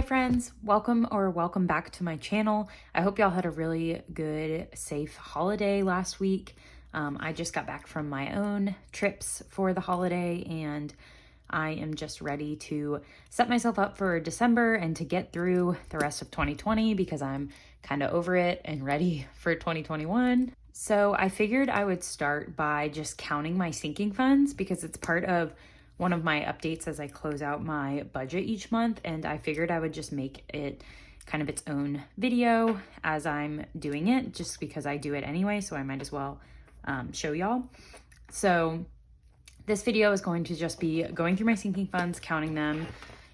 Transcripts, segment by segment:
friends, welcome back to my channel. I hope y'all had a really good, safe holiday last week. I just got back from my own trips for the holiday and I am just ready to set myself up for December and to get through the rest of 2020 because I'm kind of over it and ready for 2021. So I figured I would start by just counting my sinking funds because it's part of one of my updates as I close out my budget each month, and I figured I would just make it kind of its own video as I'm doing it, just because I do it anyway, so I might as well show y'all. So this video is going to just be going through my sinking funds, counting them,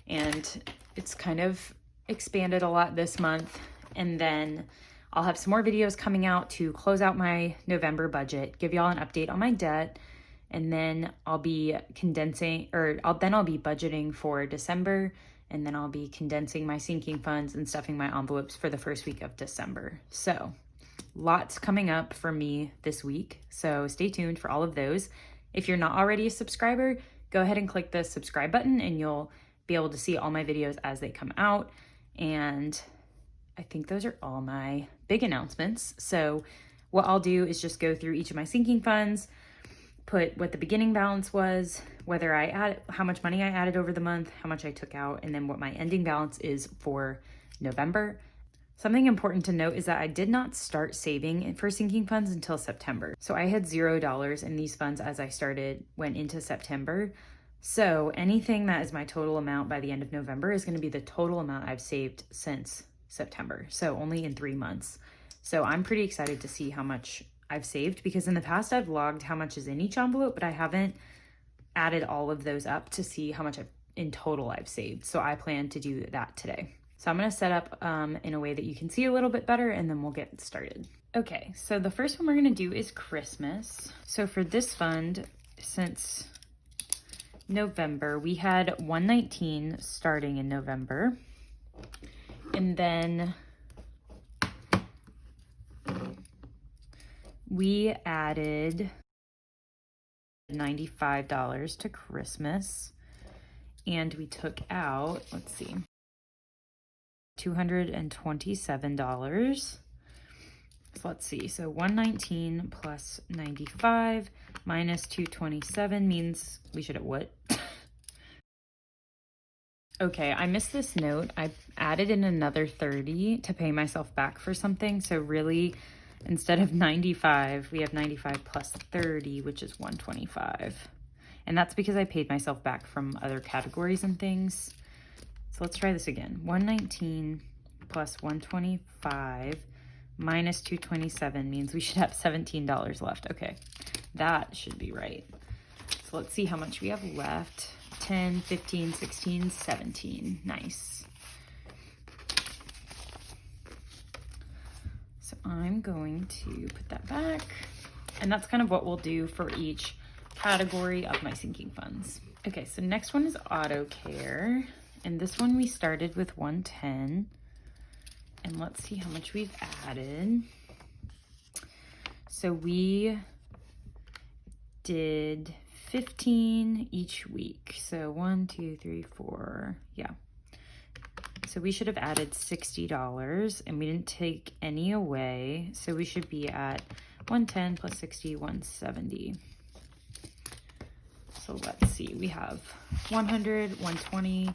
and it's kind of expanded a lot this month, and then I'll have some more videos coming out to close out my November budget, give y'all an update on my debt, and then I'll be condensing, I'll be budgeting for December, and then I'll be condensing my sinking funds and stuffing my envelopes for the first week of December. So lots coming up for me this week, so stay tuned for all of those. If you're not already a subscriber, go ahead and click the subscribe button and you'll be able to see all my videos as they come out. And I think those are all my big announcements. So what I'll do is just go through each of my sinking funds, put what the beginning balance was, how much money I added over the month, how much I took out, and then what my ending balance is for November. Something important to note is that I did not start saving for sinking funds until September. So I had $0 in these funds as I went into September. So anything that is my total amount by the end of November is going to be the total amount I've saved since September. So only in 3 months. So I'm pretty excited to see how much I've saved, because in the past I've logged how much is in each envelope, but I haven't added all of those up to see how much in total I've saved. So I plan to do that today. So I'm going to set up in a way that you can see a little bit better, and then we'll get started. Okay, so the first one we're going to do is Christmas. So for this fund, since November, we had $119 starting in November, and then we added $95 to Christmas, and we took out, let's see, $227. So let's see, so 119 plus 95 minus 227 means we should have what? Okay, I missed this note. I added in another 30 to pay myself back for something. So really, instead of 95, we have 95 plus 30, which is 125. And that's because I paid myself back from other categories and things. So let's try this again. 119 plus 125 minus 227 means we should have $17 left. Okay, that should be right. So let's see how much we have left. 10, 15, 16, 17. Nice. So I'm going to put that back. And that's kind of what we'll do for each category of my sinking funds. Okay, so next one is auto care. And this one we started with 110. And let's see how much we've added. So we did 15 each week. So 1, 2, 3, 4, yeah. So we should have added $60 and we didn't take any away. So we should be at 110 plus 60, 170. So let's see, we have 100, 120,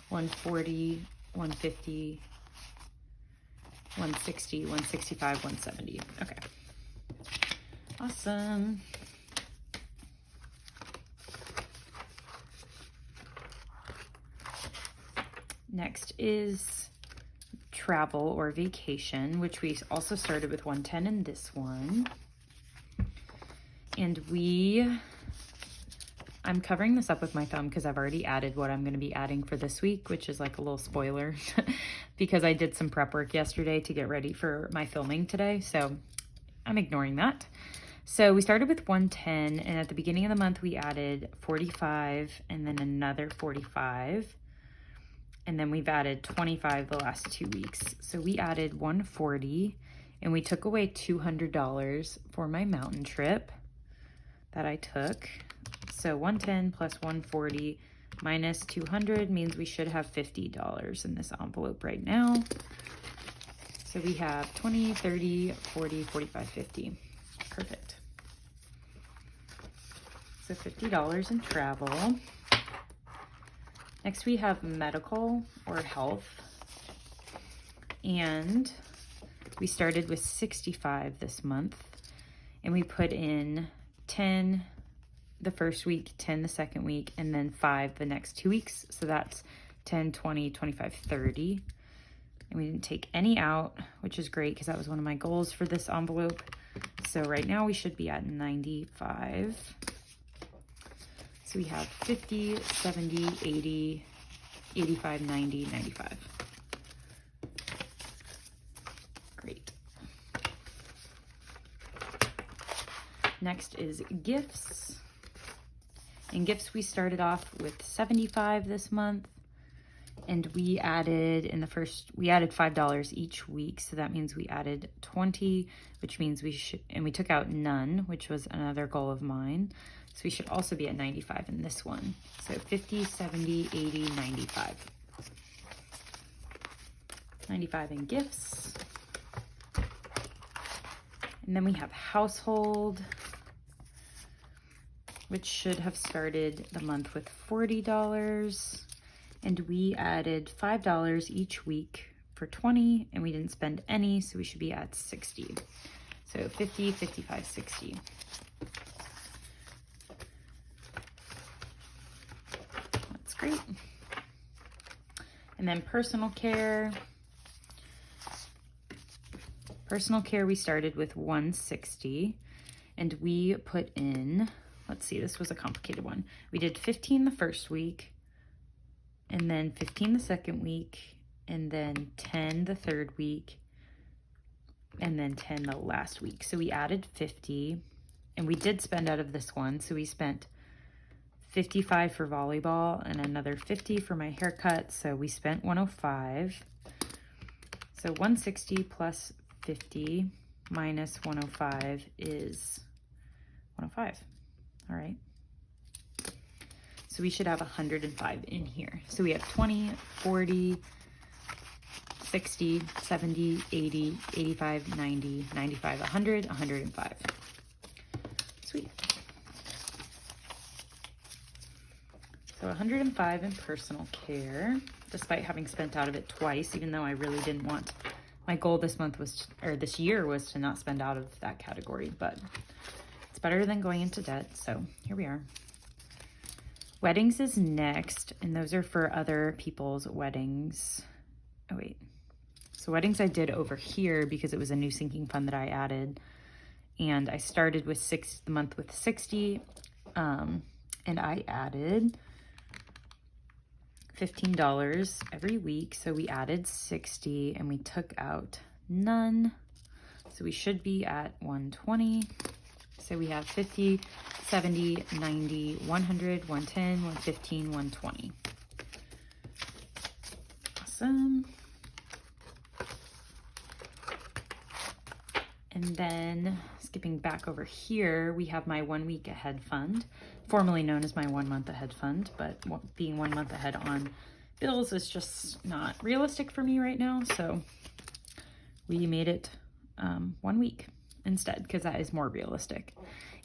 140, 150, 160, 165, 170. Okay. Awesome. Next is travel or vacation, which we also started with 110 in this one. And I'm covering this up with my thumb because I've already added what I'm going to be adding for this week, which is like a little spoiler because I did some prep work yesterday to get ready for my filming today. So I'm ignoring that. So we started with 110, and at the beginning of the month, we added 45 and then another 45. And then we've added 25 the last 2 weeks. So we added 140 and we took away $200 for my mountain trip. that I took. So 110 plus 140 minus 200 means we should have $50 in this envelope right now. So we have 20, 30, 40, 45, 50. Perfect. So $50 in travel. Next we have medical or health. And we started with 65 this month. And we put in 10 the first week, 10 the second week, and then 5 the next 2 weeks. So that's 10, 20, 25, 30. And we didn't take any out, which is great because that was one of my goals for this envelope. So right now we should be at 95. So we have 50, 70, 80, 85, 90, 95. Great. Next is gifts. In gifts, we started off with 75 this month. And we added we added $5 each week. So that means we added 20, which means and we took out none, which was another goal of mine. So we should also be at 95 in this one. So 50, 70, 80, 95. 95 in gifts. And then we have household, which should have started the month with $40. And we added $5 each week for 20, and we didn't spend any, so we should be at 60. So 50, 55, 60. That's great. And then personal care. Personal care, we started with 160, and we put in, let's see, this was a complicated one. We did 15 the first week, and then 15 the second week, and then 10 the third week, and then 10 the last week. So we added 50, and we did spend out of this one. So we spent 55 for volleyball and another 50 for my haircut. So we spent 105. So 160 plus 50 minus 105 is 105. All right. So we should have 105 in here. So we have 20, 40, 60, 70, 80, 85, 90, 95, 100, 105. Sweet. So 105 in personal care, despite having spent out of it twice, even though I really didn't want, my goal this month was, this year was to not spend out of that category, but it's better than going into debt. So here we are. Weddings is next, and those are for other people's weddings. Oh, wait. So weddings I did over here because it was a new sinking fund that I added. And I started with the month with 60, and I added $15 every week. So we added 60, and we took out none. So we should be at 120. So we have 50, 70, 90, 100, 110, 115, 120. Awesome. And then skipping back over here, we have my 1 week ahead fund, formerly known as my 1 month ahead fund, but being 1 month ahead on bills is just not realistic for me right now. So we made it 1 week instead, because that is more realistic.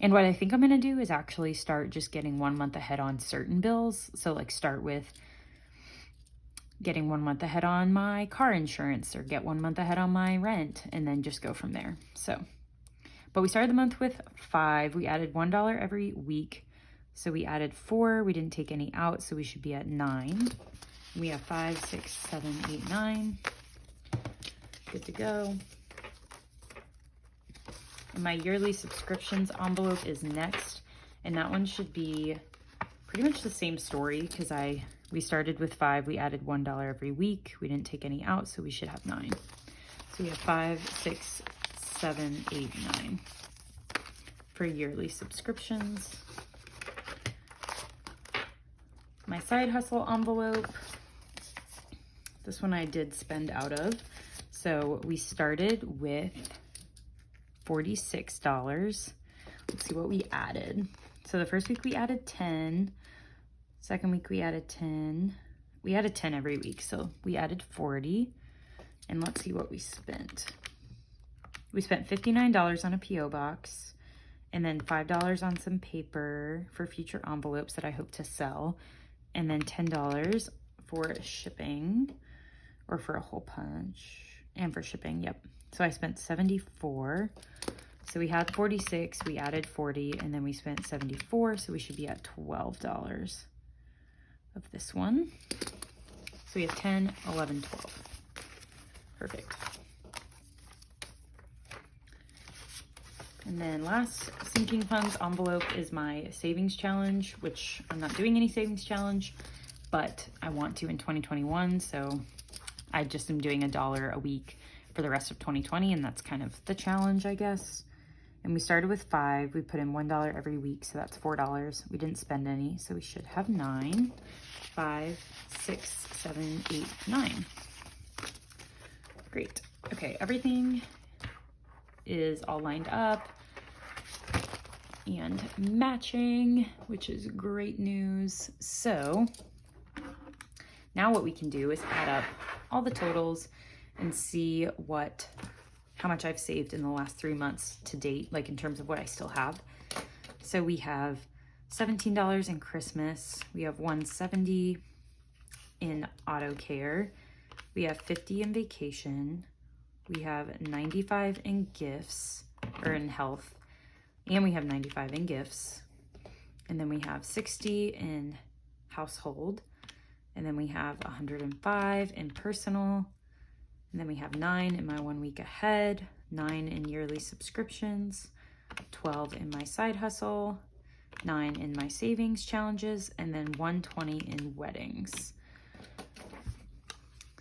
And what I think I'm going to do is actually start just getting 1 month ahead on certain bills. So like start with getting 1 month ahead on my car insurance, or get 1 month ahead on my rent, and then just go from there. So, but we started the month with 5. We added $1 every week. So we added 4. We didn't take any out, so we should be at 9. We have 5, 6, 7, 8, 9. Good to go. And my yearly subscriptions envelope is next, and that one should be pretty much the same story, because we started with 5, we added $1 every week, we didn't take any out, so we should have 9. So we have 5, 6, 7, 8, 9 for yearly subscriptions. My side hustle envelope, this one I did spend out of. So we started with $46. Let's see what we added. So the first week we added 10. Second week we added 10. We added 10 every week, so we added 40. And let's see what we spent. We spent $59 on a P.O. box, and then $5 on some paper for future envelopes that I hope to sell, and then $10 for shipping, or for a hole punch, and for shipping, yep. So I spent $74. So we had 46, we added 40, and then we spent 74, so we should be at $12 of this one. So we have 10, 11, 12. Perfect. And then last sinking funds envelope is my savings challenge, which I'm not doing any savings challenge, but I want to in 2021. So I just am doing $1 a week for the rest of 2020. And that's kind of the challenge, I guess. And we started with 5. We put in $1 every week. So that's $4. We didn't spend any. So we should have 9, 5, 6, 7, 8, 9. Great. Okay. Everything is all lined up and matching, which is great news. So now what we can do is add up all the totals and see how much I've saved in the last 3 months to date, like in terms of what I still have. So we have $17 in Christmas. We have $170 in auto care. We have $50 in vacation. We have $95 in gifts, or in health, and we have $95 in gifts. And then we have $60 in household, and then we have $105 in personal, and then we have 9 in my 1 week ahead, 9 in yearly subscriptions, 12 in my side hustle, 9 in my savings challenges, and then 120 in weddings.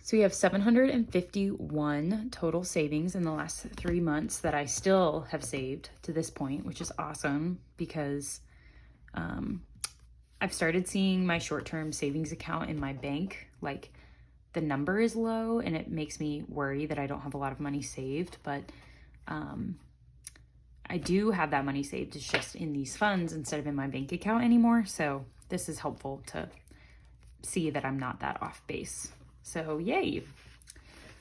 So we have 751 total savings in the last 3 months that I still have saved to this point, which is awesome because I've started seeing my short-term savings account in my bank, like the number is low, and it makes me worry that I don't have a lot of money saved, but I do have that money saved. It's just in these funds instead of in my bank account anymore. So this is helpful to see that I'm not that off base. So yay.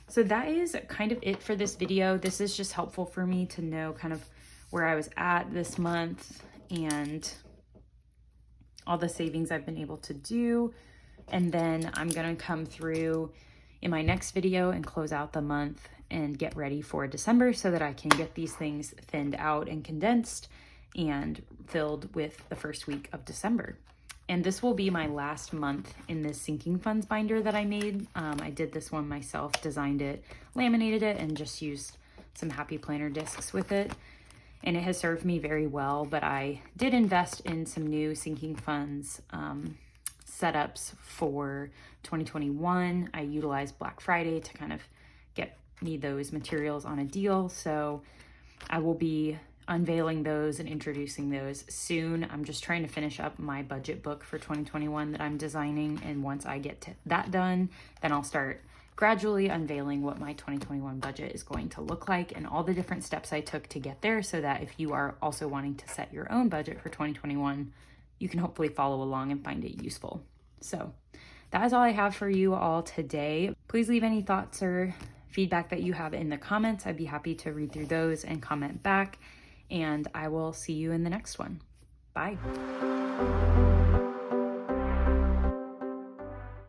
So that is kind of it for this video. This is just helpful for me to know kind of where I was at this month and all the savings I've been able to do. And then I'm gonna come through in my next video and close out the month and get ready for December so that I can get these things thinned out and condensed and filled with the first week of December. And this will be my last month in this sinking funds binder that I made. I did this one myself, designed it, laminated it, and just used some Happy Planner discs with it. And it has served me very well, but I did invest in some new sinking funds setups for 2021. I utilized Black Friday to kind of get me those materials on a deal. So I will be unveiling those and introducing those soon. I'm just trying to finish up my budget book for 2021 that I'm designing. And once I get that done, then I'll start gradually unveiling what my 2021 budget is going to look like and all the different steps I took to get there, so that if you are also wanting to set your own budget for 2021, you can hopefully follow along and find it useful. So that is all I have for you all today. Please leave any thoughts or feedback that you have in the comments. I'd be happy to read through those and comment back. And I will see you in the next one. Bye.